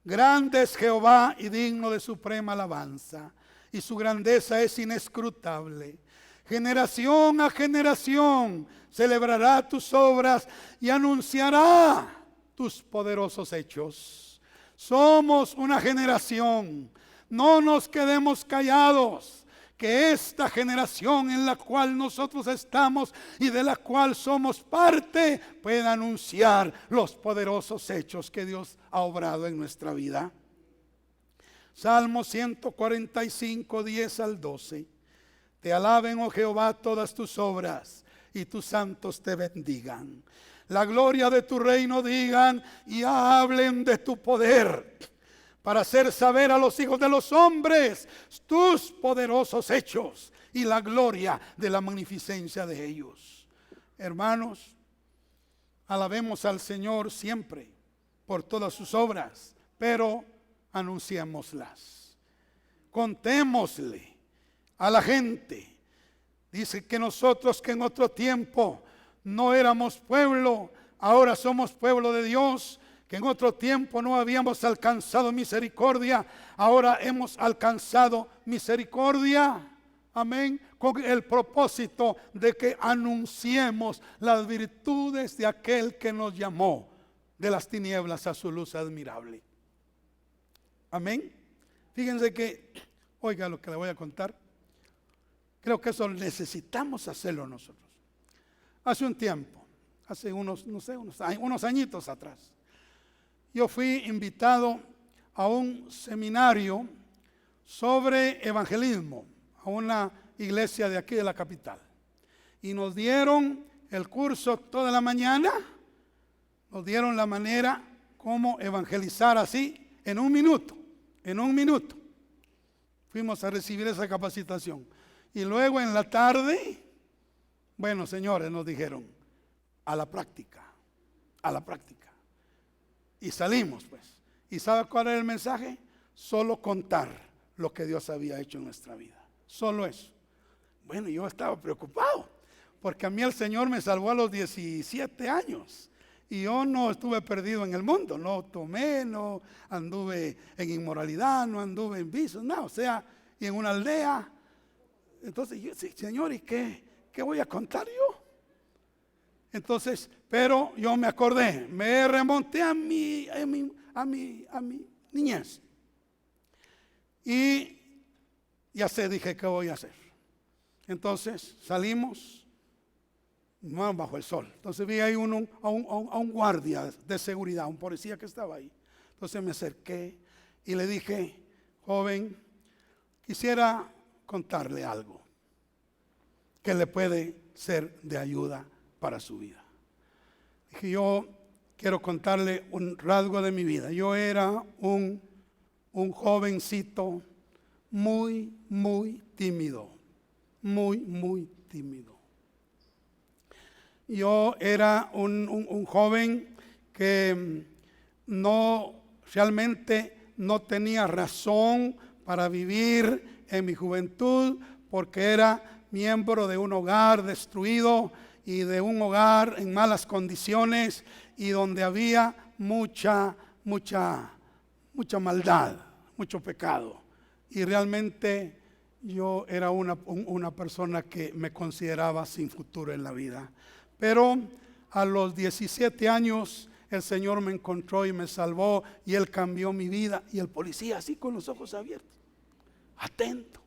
Speaker 1: Grande es Jehová y digno de suprema alabanza, y su grandeza es inescrutable. Generación a generación celebrará tus obras y anunciará tus poderosos hechos. Somos una generación. No nos quedemos callados, que esta generación en la cual nosotros estamos y de la cual somos parte pueda anunciar los poderosos hechos que Dios ha obrado en nuestra vida. Salmo 145, 10 al 12. Te alaben, oh Jehová, todas tus obras, y tus santos te bendigan. La gloria de tu reino digan y hablen de tu poder, para hacer saber a los hijos de los hombres tus poderosos hechos y la gloria de la magnificencia de ellos. Hermanos, alabemos al Señor siempre por todas sus obras, pero anunciémoslas. Contémosle a la gente. Dice que nosotros, que en otro tiempo no éramos pueblo, ahora somos pueblo de Dios. Que en otro tiempo no habíamos alcanzado misericordia, ahora hemos alcanzado misericordia. Amén. Con el propósito de que anunciemos las virtudes de aquel que nos llamó de las tinieblas a su luz admirable. Amén. Fíjense que, oiga lo que le voy a contar. Creo que eso necesitamos hacerlo nosotros. Hace un tiempo, hace unos añitos atrás, yo fui invitado a un seminario sobre evangelismo a una iglesia de aquí de la capital. Y nos dieron el curso toda la mañana, nos dieron la manera cómo evangelizar así en un minuto. Fuimos a recibir esa capacitación. Y luego en la tarde, bueno, señores, nos dijeron, a la práctica. Y salimos pues. ¿Y sabe cuál era el mensaje? Solo contar lo que Dios había hecho en nuestra vida. Solo eso. Bueno, yo estaba preocupado, porque a mí el Señor me salvó a los 17 años. Y yo no estuve perdido en el mundo, no tomé, no anduve en inmoralidad, no anduve en vicios, no, o sea, y en una aldea. Entonces yo sí, Señor, ¿y qué voy a contar yo? Entonces, pero yo me acordé, me remonté a mi niñez. Y ya sé, dije, ¿qué voy a hacer? Entonces salimos, no, bajo el sol. Entonces vi ahí a un guardia de seguridad, un policía que estaba ahí. Entonces me acerqué y le dije, joven, quisiera contarle algo que le puede ser de ayuda para su vida. Dije, yo quiero contarle un rasgo de mi vida. Yo era un jovencito muy, muy tímido. Muy tímido. Yo era un joven que realmente no tenía razón para vivir en mi juventud, porque era miembro de un hogar destruido y de un hogar en malas condiciones y donde había mucha maldad, mucho pecado. Y realmente yo era una persona que me consideraba sin futuro en la vida. Pero a los 17 años el Señor me encontró y me salvó y Él cambió mi vida. Y el policía así con los ojos abiertos, atento.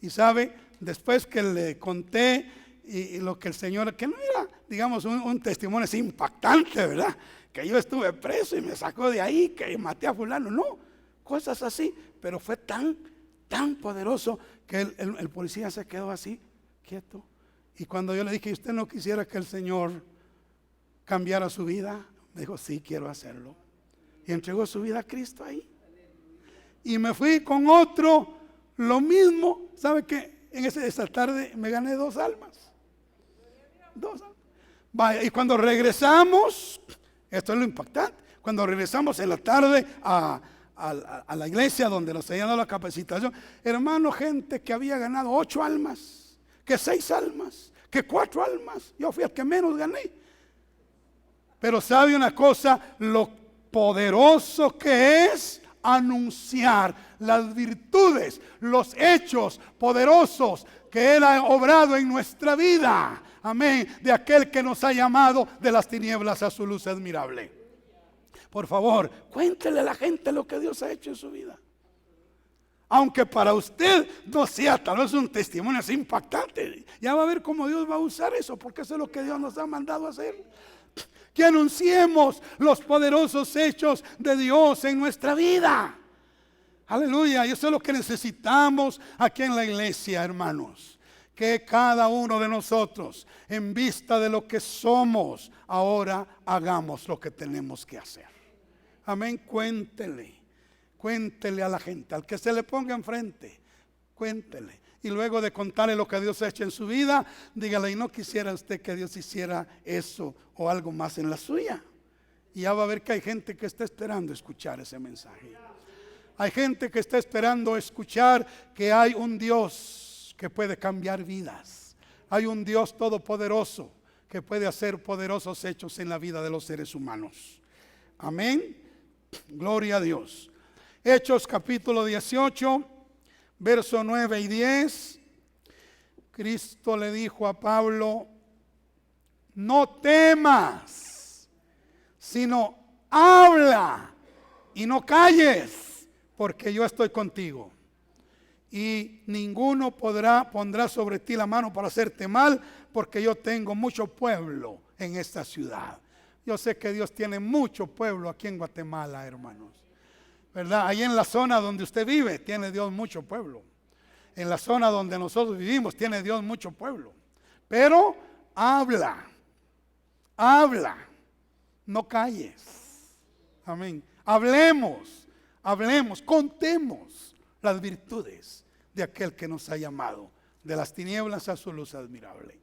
Speaker 1: Y sabe, después que le conté y lo que el Señor, que no era, digamos, un testimonio así impactante, ¿verdad? Que yo estuve preso y me sacó de ahí, que maté a fulano, no, cosas así. Pero fue tan poderoso que el policía se quedó así, quieto. Y cuando yo le dije, ¿usted no quisiera que el Señor cambiara su vida? Me dijo, sí, quiero hacerlo. Y entregó su vida a Cristo ahí. Y me fui con otro, lo mismo. ¿Sabe qué? En esa tarde me gané 2 almas. 2 almas. Vaya, y cuando regresamos, esto es lo impactante, cuando regresamos en la tarde a la iglesia donde nos habían dado la capacitación, hermano, gente que había ganado 8 almas, que 6 almas, que 4 almas. Yo fui el que menos gané. Pero sabe una cosa, lo poderoso que es anunciar las virtudes, los hechos poderosos que Él ha obrado en nuestra vida. Amén. De aquel que nos ha llamado de las tinieblas a su luz admirable. Por favor, cuéntele a la gente lo que Dios ha hecho en su vida. Aunque para usted no sea tal vez un testimonio así impactante, ya va a ver cómo Dios va a usar eso, porque eso es lo que Dios nos ha mandado a hacer. Que anunciemos los poderosos hechos de Dios en nuestra vida. Aleluya, y eso es lo que necesitamos aquí en la iglesia, hermanos. Que cada uno de nosotros, en vista de lo que somos, ahora hagamos lo que tenemos que hacer. Amén, cuéntele a la gente, al que se le ponga enfrente, cuéntele. Y luego de contarle lo que Dios ha hecho en su vida, dígale, ¿y no quisiera usted que Dios hiciera eso o algo más en la suya? Y ya va a ver que hay gente que está esperando escuchar ese mensaje. Hay gente que está esperando escuchar que hay un Dios que puede cambiar vidas. Hay un Dios todopoderoso que puede hacer poderosos hechos en la vida de los seres humanos. Amén. Gloria a Dios. Hechos capítulo 18, verso 9 y 10. Cristo le dijo a Pablo, no temas, sino habla y no calles, porque yo estoy contigo. Y ninguno pondrá sobre ti la mano para hacerte mal, porque yo tengo mucho pueblo en esta ciudad. Yo sé que Dios tiene mucho pueblo aquí en Guatemala, hermanos. ¿Verdad? Ahí en la zona donde usted vive, tiene Dios mucho pueblo. En la zona donde nosotros vivimos, tiene Dios mucho pueblo. Pero habla, no calles. Amén. Hablemos, contemos las virtudes de aquel que nos ha llamado de las tinieblas a su luz admirable.